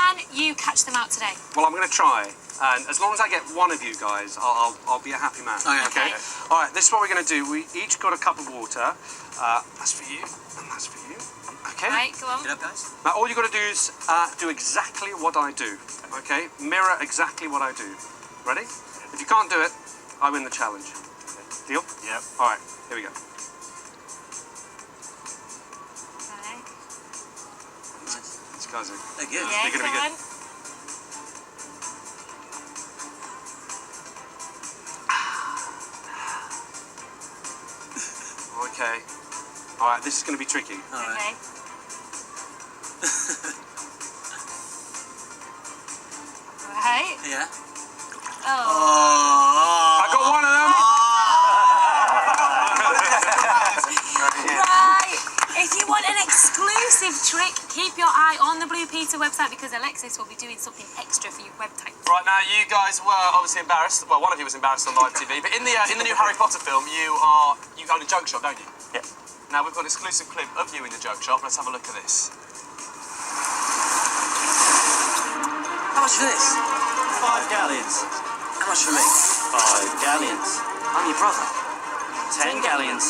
Can you catch them out today? Well, I'm going to try. And as long as I get one of you guys, I'll be a happy man. Oh, yeah. Okay? All right, this is what we're going to do. We each got a cup of water. That's for you, and that's for you. Okay? Right, go on. Get up, guys. Now, all you've got to do is do exactly what I do. Okay? Mirror exactly what I do. Ready? If you can't do it, I win the challenge. Deal? Yep. All right, here we go. Okay. Nice. These guys are... They're good. Yeah, They're gonna be go good. on. Okay. All right, this is going to be tricky. All right. Okay. Right. Yeah. Oh. Oh. I got one of them. Right. If you want an exclusive trick, keep your eye on the Blue Peter website because Alexis will be doing something extra for your web type. Right, now you guys were obviously embarrassed. Well, one of you was embarrassed on live TV, but in the new Harry Potter film, you own a joke shop, don't you? Yeah. Now we've got an exclusive clip of you in the joke shop. Let's have a look at this. How much for this? 5 galleons. How much for me? 5 galleons. I'm your brother. 10 galleons.